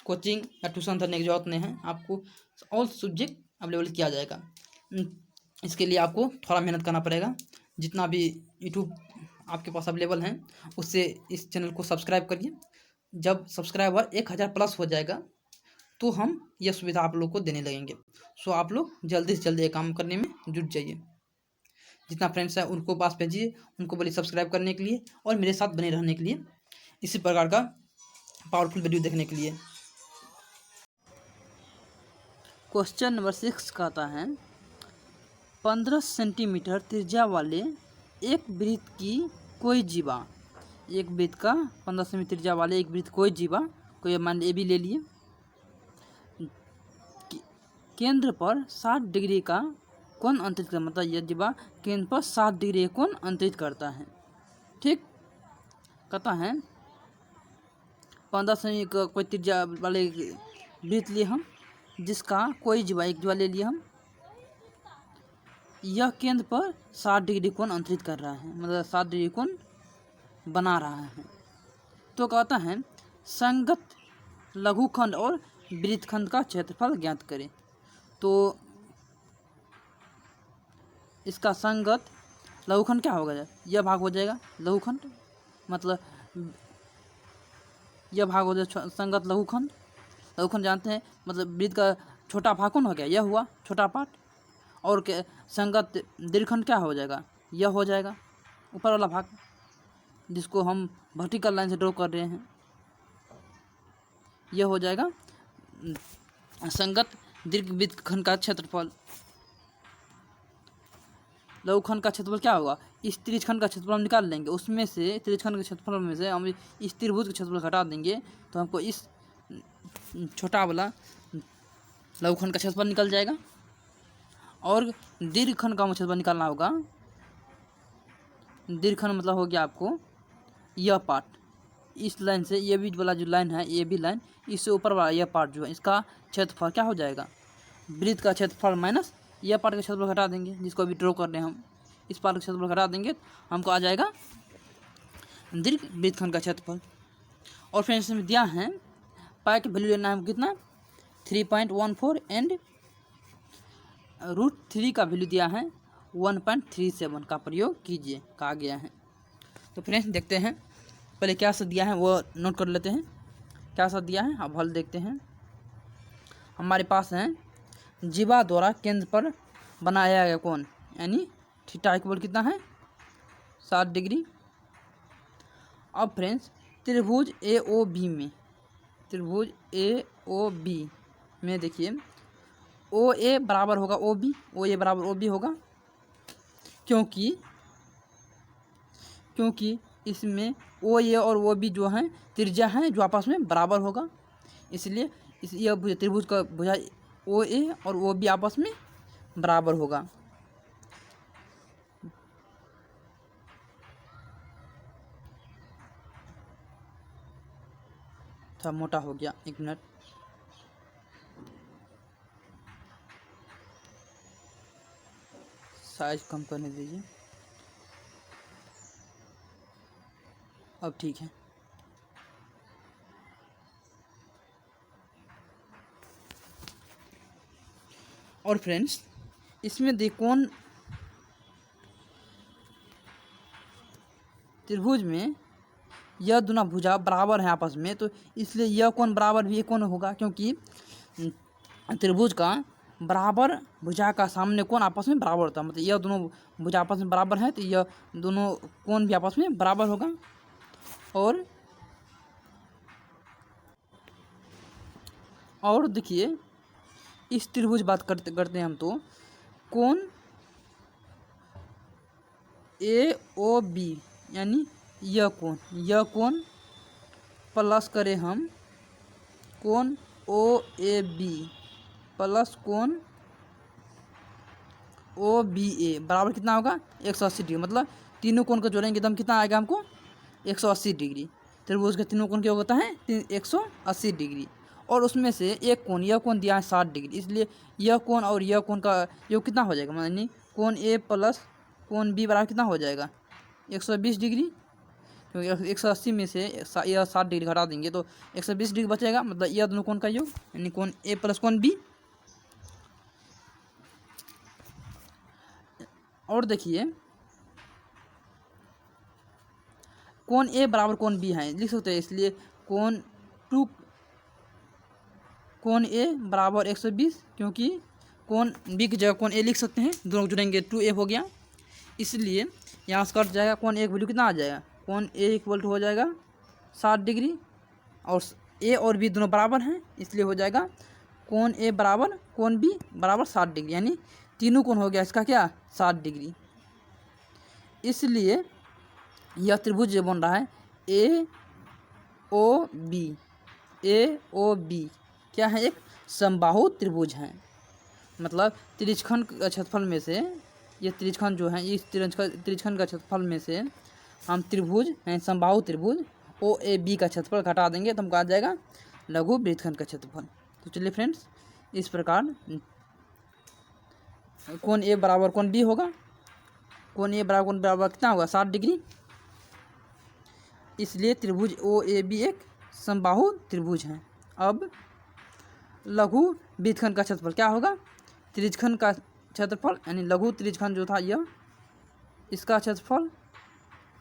कोचिंग या ट्यूशन धरने की जरूरत नहीं है, आपको ऑल सब्जेक्ट अवेलेबल किया जाएगा। इसके लिए आपको थोड़ा मेहनत करना पड़ेगा, जितना भी यूट्यूब आपके पास अवेलेबल हैं उससे इस चैनल को सब्सक्राइब करिए। जब सब्सक्राइबर 1000 प्लस हो जाएगा तो हम यह सुविधा आप लोग को देने लगेंगे। सो आप लोग जल्दी से जल्दी ये काम करने में जुट जाइए। जितना फ्रेंड्स है उनको पास भेजिए, उनको बोलिए सब्सक्राइब करने के लिए और मेरे साथ बने रहने के लिए, इसी प्रकार का पावरफुल वीडियो देखने के लिए। क्वेश्चन नंबर 6 कहता है 15 सेंटीमीटर त्रिज्या वाले एक वृत्त की कोई जीवा, एक वृत्त का 15 सेंटीमीटर त्रिज्या वाले एक वृत्त कोई जीवा, कोई मान ए भी ले लिए, केंद्र पर 60 डिग्री का कोण अंतरित करता, मतलब यह जीवा केंद्र पर 60 डिग्री का कोण अंतरित करता है। ठीक, कहता है 15 सेंटीमीटर कोई त्रिज्या वाले वृत्त लिए हम, जिसका कोई जीवा, एक जीवा ले लिए हम, यह केंद्र पर 60 डिग्री कोण अंतरित कर रहा है, मतलब 60 डिग्री कोण बना रहा है। तो कहता है संगत लघुखंड और वृत्तखंड का क्षेत्रफल ज्ञात करें। तो इसका संगत लघुखंड क्या होगा, यह भाग हो जाएगा लघुखंड, मतलब यह भाग हो जाएगा संगत लघुखंड। लघुखंड जानते हैं, मतलब वृत्त का छोटा भाग कौन हो गया, यह हुआ छोटा पार्ट। और के संगत दीर्घखंड क्या हो जाएगा, यह हो जाएगा ऊपर वाला भाग, जिसको हम वर्टिकल लाइन से ड्रॉ कर रहे हैं, यह हो जाएगा संगत दीर्घवृत्तखंड का क्षेत्रफल। लघुखंड का क्षेत्रफल क्या होगा, इस त्रिज्यखंड का क्षेत्रफल हम निकाल लेंगे, उसमें से त्रिज्यखंड के क्षेत्रफल में से हम इस त्रिभुज के क्षेत्रफल घटा देंगे, तो हमको इस छोटा वाला लघुखंड का क्षेत्रफल निकल जाएगा। और दीर्घखंड का क्षेत्रफल निकालना होगा। दीर्घखंड मतलब हो गया आपको यह पार्ट, इस लाइन से ये भी वाला जो लाइन है, ये भी लाइन, इससे ऊपर वाला यह पार्ट जो है, इसका क्षेत्रफल क्या हो जाएगा, वृत्त का क्षेत्रफल माइनस यह पार्ट का क्षेत्रफल घटा देंगे, जिसको अभी ड्रॉ कर रहे हैं हम, इस पार्ट का क्षेत्रफल घटा देंगे हमको आ जाएगा दीर्घ वृत्तखंड का क्षेत्रफल। और फिर इसमें दिया है पाई की वैल्यू लेना है कितना 3.14 एंड √3 का वैल्यू दिया है 1.37 का प्रयोग कीजिए कहा गया है। तो फ्रेंड्स देखते हैं पहले क्या सा दिया है वो नोट कर लेते हैं, क्या सा दिया है अब हल देखते हैं। हमारे पास है जीवा द्वारा केंद्र पर बनाया गया कोण यानी थीटा इक्वल कितना है 60 डिग्री। अब फ्रेंड्स त्रिभुज AOB में, त्रिभुज AOB में देखिए OA बराबर होगा OB, OA बराबर OB होगा, क्योंकि इसमें OA और OB जो हैं त्रिज्या हैं जो आपस में बराबर होगा, इसलिए यह त्रिभुज का भुजा OA और OB आपस में बराबर होगा। थोड़ा मोटा हो गया, एक मिनट, साइज कम करने दीजिए, अब ठीक है। और फ्रेंड्स इसमें कोण त्रिभुज में यह दोनों भुजा बराबर हैं आपस में, तो इसलिए यह कोण बराबर भी ये कोण होगा, क्योंकि त्रिभुज का बराबर भुजा का सामने कोण आपस में बराबर होता है, मतलब यह दोनों भुजा आपस में बराबर हैं तो यह दोनों कोण भी आपस में बराबर होगा। और देखिए इस त्रिभुज बात करते हैं हम, तो कोण AOB यानी यह कोण प्लस करें हम कोण OAB प्लस कोण OBA बराबर कितना होगा 180 डिग्री, मतलब तीनों कोण को जोड़ेंगे तो हम कितना आएगा हमको 180 डिग्री। त्रिभुज के तीनों कोण क्या होता है 180 डिग्री, और उसमें से एक कोण यह कोण दिया है 60 डिग्री, इसलिए यह कोण और यह कोण का योग कितना हो जाएगा, यानी कोण A प्लस कोण B बराबर कितना हो जाएगा 120 डिग्री, क्योंकि 180 में से यह 60 डिग्री घटा देंगे तो 120 डिग्री बचेगा, मतलब यह दोनों कोण का योग यानी कोण A प्लस कोण B। और देखिए कोण A बराबर कोण B है लिख सकते हैं, इसलिए कोण A बराबर 120, क्योंकि कोण B की जगह कोण A लिख सकते हैं, दोनों जुड़ेंगे 2A हो गया, इसलिए यहाँ से कट जाएगा, कोण A की वैल्यू कितना आ जाएगा, कोण A इक्वल टू हो जाएगा 60 डिग्री, और A और B दोनों बराबर हैं, इसलिए हो जाएगा कोण A बराबर कोण B बराबर 60 डिग्री, यानी तीनों कोण हो गया इसका क्या 60 डिग्री। इसलिए यह त्रिभुज जो बन रहा है AOB क्या है, एक समबाहु त्रिभुज है, मतलब त्रिज्यखंड का क्षेत्रफल में से ये त्रिज्यखंड जो है इस त्रिज्यखंड का क्षेत्रफल में से हम त्रिभुज यानी समबाहु त्रिभुज OAB का क्षेत्रफल घटा देंगे तो हमको आ जाएगा लघु वृत्तखंड का क्षेत्रफल। तो चलिए फ्रेंड्स इस प्रकार कोण A बराबर कोण B होगा, कोण A बराबर कोण बराबर कितना होगा 60 डिग्री, इसलिए त्रिभुज OAB एक समबाहु त्रिभुज है। अब लघु वृत्तखंड का क्षेत्रफल क्या होगा, त्रिज्यखंड का क्षेत्रफल यानी लघु त्रिज्यखंड जो था यह, इसका क्षेत्रफल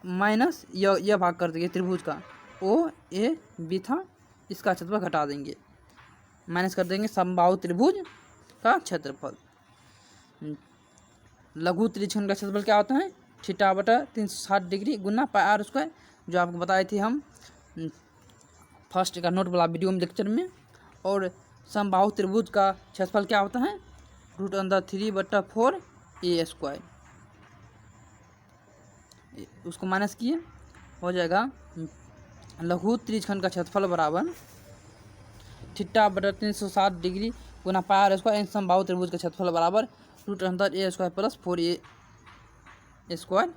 माइनस यह भाग कर देंगे त्रिभुज का OAB था, इसका क्षेत्रफल घटा देंगे, माइनस कर देंगे समबाहु त्रिभुज का क्षेत्रफल। लघु त्रिज्यखंड का क्षेत्रफल क्या होता है थीटा बटा 360 डिग्री गुना पाई आर स्क्वायर, जो आपको बताए थे हम फर्स्ट का नोट वाला वीडियो में लेक्चर में। और समबाहु त्रिभुज का क्षेत्रफल क्या होता है √3/4 उसको माइनस किए, हो जाएगा लघु त्रिज्यखंड का क्षेत्रफल बराबर थीटा बटा 360 डिग्री गुना पाई आर स्क्वायर, समबाहु त्रिभुज का क्षेत्रफल बराबर रूट अंदर ए स्क्वायर प्लस 4a स्क्वायर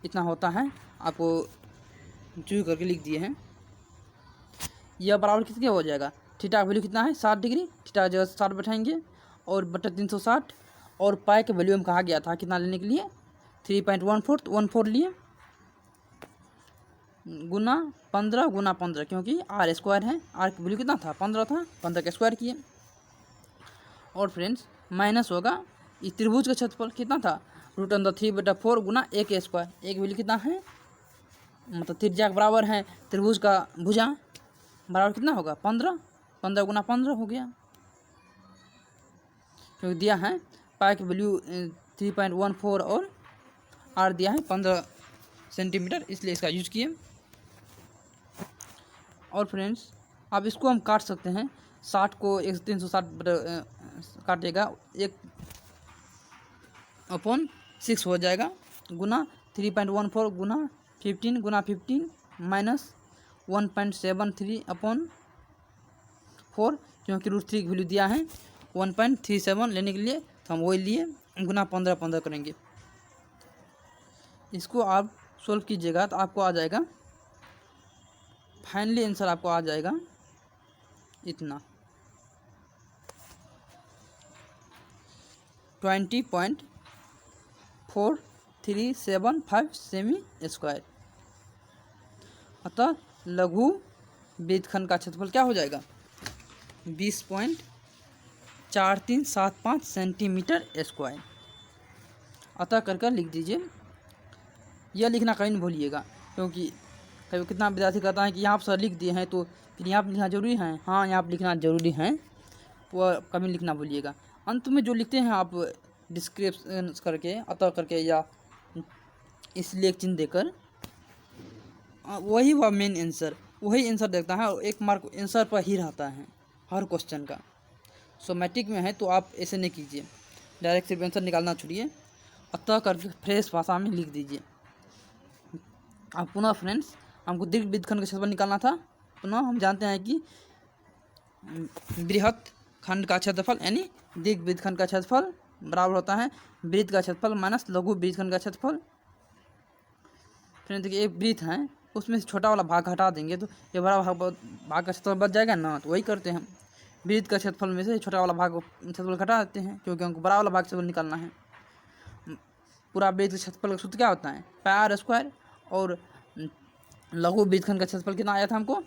इतना होता है, आपको चूज करके लिख दिए हैं। यह बराबर किसके हो जाएगा, थीटा का वैल्यू कितना है 60 डिग्री, थीटा की जगह 60 बैठाएंगे और बटा 360, और पाई के वैल्यू हम कहा गया था कितना लेने के लिए 3.14 लिए, गुना 15 गुना 15, क्योंकि आर स्क्वायर है, आर की वैल्यू कितना था 15 था, 15 का स्क्वायर किए। और फ्रेंड्स माइनस होगा इस त्रिभुज का क्षेत्रफल कितना था रूट अंदर 3/4 गुना 1 स्क्वायर, एक वैल्यू कितना है मतलब त्रिज्या के बराबर है त्रिभुज का भुजा बराबर कितना होगा 15, 15 गुना 15 हो गया, क्योंकि दिया है पाई की वैल्यू 3.14 और आर दिया है 15 सेंटीमीटर, इसलिए इसका यूज किए। और फ्रेंड्स अब इसको हम काट सकते हैं, 60 को 360 काटेगा 1/6 हो जाएगा, गुना 3.14 गुना 15 गुना 15 माइनस 1.73/4, क्योंकि रूट 3 की वैल्यू दिया है 1.37 लेने के लिए, तो हम वही लिए, गुना 15 करेंगे। इसको आप सोल्व कीजिएगा तो आपको आ जाएगा, फाइनली आंसर आपको आ जाएगा इतना 20.4375 सेमी स्क्वायर। अतः लघु वृत्तखंड का क्षेत्रफल क्या हो जाएगा 20.4375 सेंटीमीटर स्क्वायर। अतः कर लिख दीजिए, यह लिखना कहीं नहीं भूलिएगा, क्योंकि कभी कितना विद्यार्थी कहता है कि यहाँ पर सर लिख दिए हैं तो फिर यहाँ पर लिखना जरूरी है, हाँ यहाँ पर लिखना जरूरी है, वह कभी लिखना भूलिएगा। अंत में जो लिखते हैं आप डिस्क्रिप्शन करके अतः करके या इसलिए चिन्ह देकर, वही वह मेन आंसर, वही आंसर देखता है और 1 मार्क आंसर पर ही रहता है हर क्वेश्चन का। सो मैट्रिक में है तो आप ऐसे नहीं कीजिए, डायरेक्ट सिर्फ आंसर निकालना छोड़िए, अतः करके फ्रेश भाषा में लिख दीजिए। अब पुनः फ्रेंड्स हमको दीर्घ वृत्तखंड का क्षेत्रफल निकालना था, पुनः हम जानते हैं कि बृहत खंड का क्षेत्रफल यानी दीर्घ वृत्तखंड का क्षेत्रफल बराबर होता है वृत्त का क्षेत्रफल माइनस लघु वृत्तखंड का क्षेत्रफल। फ्रेंड्स देखिए एक वृत्त है, उसमें से छोटा वाला भाग हटा देंगे तो ये बड़ा भाग का क्षेत्रफल बच जाएगा ना, तो वही करते हैं, वृत्त का क्षेत्रफल में से छोटा वाला भाग क्षेत्रफल घटा देते हैं, क्योंकि हमको बड़ा वाला भाग क्षेत्रफल निकालना है। पूरा वृत्त का क्षेत्रफल का सूत्र क्या होता है पाई r स्क्वायर, और लघु वृत्तखंड का क्षेत्रफल कितना आया था हमको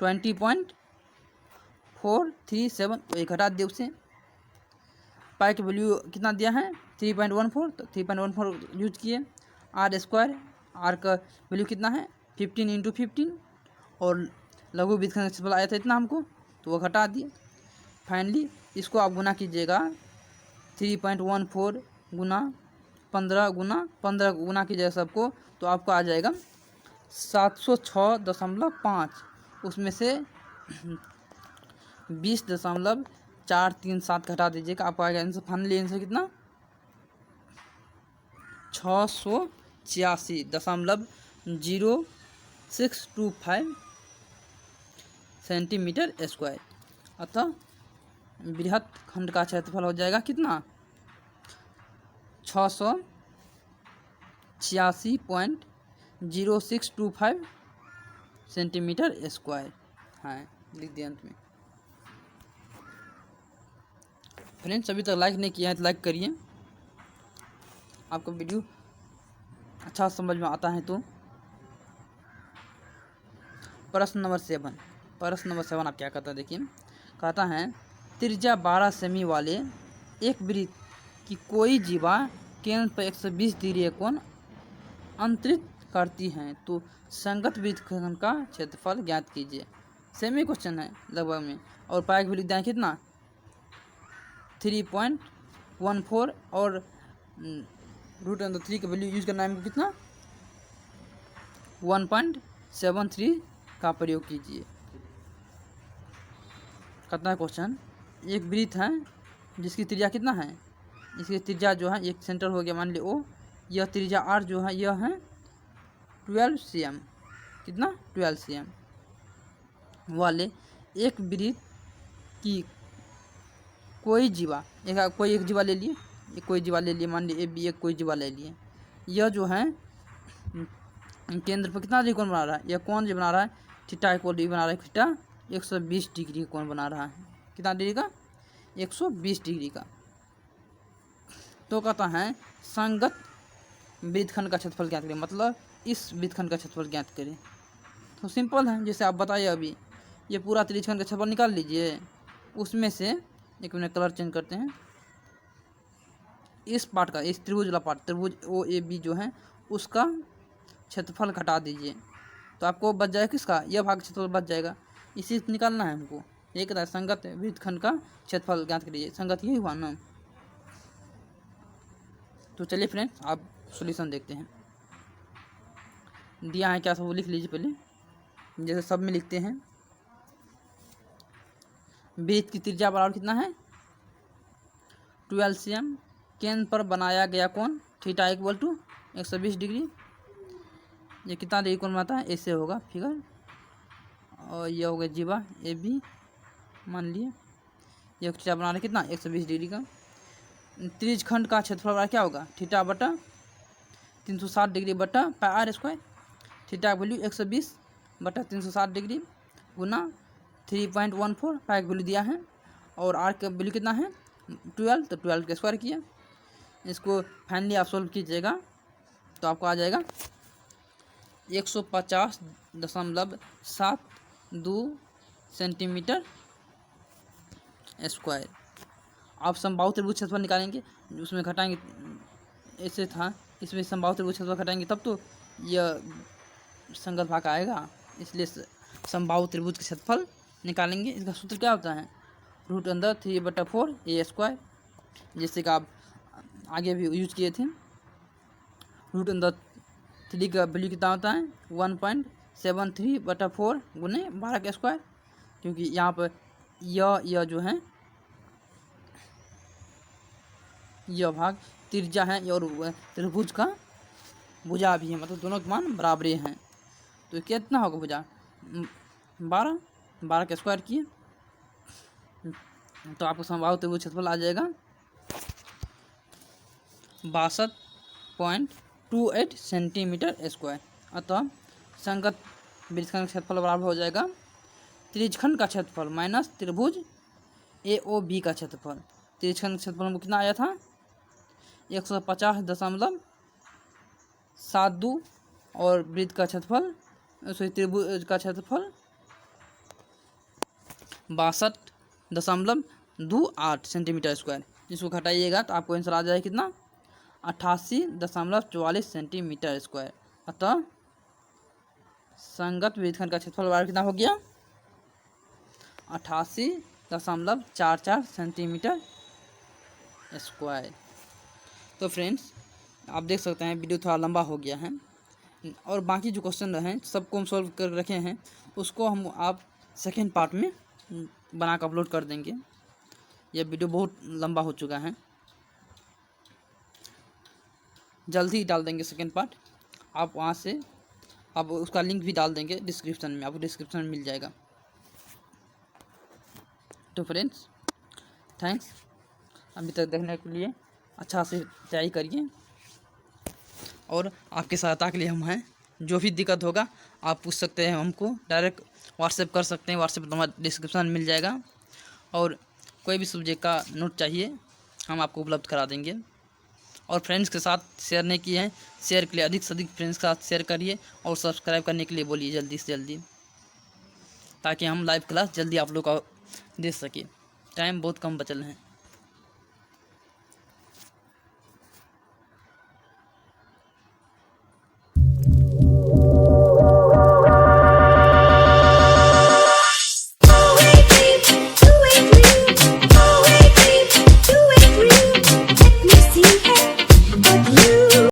20.437, वही घटा दिए उससे। पाई की वैल्यू कितना दिया है 3.14, तो 3.14 यूज किए, आर स्क्वायर, आर का वैल्यू कितना है 15 × 15, और लघु वृत्तखंड का क्षेत्रफल आया था इतना हमको, तो वो घटा दिए। फाइनली इसको आप गुना कीजिएगा 3.14 गुना 15 गुना 15 गुना कीजिएगा सबको, तो आपको आ जाएगा 706.5, उसमें से 20.437 घटा दीजिएगा, आपको आएगा आंसर, फाइनली आंसर कितना 686.0625 सेंटीमीटर स्क्वायर। अतः बृहत खंड का क्षेत्रफल हो जाएगा कितना 686.0625 सेंटीमीटर स्क्वायर। हाँ लिख दिया अंत में। फ्रेंड्स अभी तक लाइक नहीं किया है तो लाइक करिए, आपको वीडियो अच्छा समझ में आता है तो। प्रश्न नंबर 7 आप क्या कहता है देखिए, कहता है त्रिज्या 12 सेमी वाले एक वृत्त की कोई जीवा केंद्र पर 120 डिग्री कोण अंतरित करती हैं, तो संगत वृत्तखंड का क्षेत्रफल ज्ञात कीजिए। सेमी क्वेश्चन है लगभग में, और पाई की वैल्यू दें कितना 3.14, और रूट अंदर 3 का वैल्यू यूज करना है हमको कितना 1.73 का प्रयोग कीजिए। कितना है क्वेश्चन, एक वृत्त है जिसकी त्रिज्या कितना है, इसकी त्रिज्या जो है एक सेंटर हो गया मान ली ओ, यह त्रिज्या आर जो है यह है 12 cm, कितना 12 cm वाले एक वृत्त की कोई जीवा, कोई एक जीवा ले लिए, एक कोई जीवा ले लिए, मान लीजिए AB एक कोई जीवा ले लिए। यह जो है केंद्र पर कितना डिग्री कोण बना रहा है, यह कोण जो बना रहा है थीटा इक्वल बना रहा है थीटा 120 डिग्री कोण बना रहा है। कितना डिग्री का, 120 डिग्री का। तो कहता है संगत वृत्तखंड का क्षेत्रफल ज्ञात करें, मतलब इस वृत्तखंड का क्षेत्रफल ज्ञात करें। तो सिंपल है, जैसे आप बताइए अभी ये पूरा त्रिभुजखंड का क्षेत्रफल निकाल लीजिए, उसमें से एक मिनट कलर चेंज करते हैं, इस पार्ट का, इस त्रिभुज वाला पार्ट, त्रिभुज OAB जो है उसका क्षेत्रफल घटा दीजिए, तो आपको बच जाएगा किसका, यह भाग क्षेत्रफल बच जाएगा। इसी से निकालना है हमको। एक कहता है संगत वृत्तखंड का क्षेत्रफल ज्ञात करिए, संगत यही हुआ ना। तो चलिए फ्रेंड्स आप सॉल्यूशन देखते हैं। दिया है क्या, सब लिख लीजिए पहले, जैसे सब में लिखते हैं। वृत्त की त्रिज्या बराबर कितना है 12 cm, केंद्र पर बनाया गया कोण थीटा इक्वल टू 120 डिग्री। ये कितना डिग्री कोण बनाता है, ऐसे होगा फिगर, और यह हो गया जीवा AB, मान लिए ये थीटा बना रहे कितना 120 डिग्री का। त्रिभुजखंड का क्षेत्रफल क्या होगा, थीटा बटा 360 डिग्री बटा पाई r²। थीटा का वैल्यू 120 बटा 360 डिग्री गुना 3.14, पाई का वैल्यू दिया है, और r का वैल्यू कितना है 12, तो 12 का स्क्वायर किया। इसको फाइनली आप सोल्व कीजिएगा तो आपको आ जाएगा 150.72 सेंटीमीटर स्क्वायर। आप समबाहु त्रिभुज क्षेत्रफल निकालेंगे, उसमें घटाएंगे, ऐसे था, इसमें समबाहु त्रिभुज क्षेत्रफल घटाएंगे तब तो यह संगत भाग आएगा, इसलिए समबाहु त्रिभुज का क्षेत्रफल निकालेंगे। इसका सूत्र क्या होता है, √3/4 A², जैसे कि आप आगे भी यूज किए थे। √3 का वैल्यू कितना होता है 1.73/4 गुने 12 का स्क्वायर, क्योंकि यहाँ पर यह जो है यह भाग त्रिज्या है और त्रिभुज का भुजा भी है, मतलब दोनों के मान बराबर हैं। तो कितना होगा भुजा 12 का स्क्वायर किए, तो आपको समबाहु त्रिभुज क्षेत्रफल आ जाएगा 62.28 सेंटीमीटर स्क्वायर। अतः संगत वृत्तखंड का क्षेत्रफल बराबर हो जाएगा त्रिभुजखंड का क्षेत्रफल माइनस त्रिभुज AOB का क्षेत्रफल। त्रिभुजखंड का क्षेत्रफल हमको कितना आया था 150.72, और वृत्त का क्षेत्रफल त्रिभुज का क्षेत्रफल 62.28 सेंटीमीटर स्क्वायर। इसको घटाइएगा तो आपको आंसर आ जाएगा कितना 88.44 सेंटीमीटर स्क्वायर। अतः संगत वृत्तखंड का क्षेत्रफल बराबर कितना हो गया 88.44 सेंटीमीटर स्क्वायर। तो फ्रेंड्स आप देख सकते हैं वीडियो थोड़ा लंबा हो गया है, और बाकी जो क्वेश्चन हैं सबको हम सॉल्व कर रखे हैं, उसको हम आप सेकेंड पार्ट में बना कर अपलोड कर देंगे। यह वीडियो बहुत लंबा हो चुका है, जल्दी ही डाल देंगे सेकेंड पार्ट। आप वहाँ से आप उसका लिंक भी डाल देंगे डिस्क्रिप्शन में, आपको डिस्क्रिप्शन में मिल जाएगा। तो फ्रेंड्स थैंक्स अभी तक देखने के लिए, अच्छा से तैयारी करिए, और आपकी सहायता के लिए हम हैं। जो भी दिक्कत होगा आप पूछ सकते हैं, हमको डायरेक्ट व्हाट्सएप कर सकते हैं, व्हाट्सएप नंबर डिस्क्रिप्शन में मिल जाएगा। और कोई भी सब्जेक्ट का नोट चाहिए हम आपको उपलब्ध करा देंगे। और फ्रेंड्स के साथ शेयर नहीं किए हैं, शेयर के लिए अधिक से अधिक फ्रेंड्स के साथ शेयर करिए, और सब्सक्राइब करने के लिए बोलिए जल्दी से जल्दी, ताकि हम लाइव क्लास जल्दी आप लोग को दे सके। टाइम बहुत कम बचल है।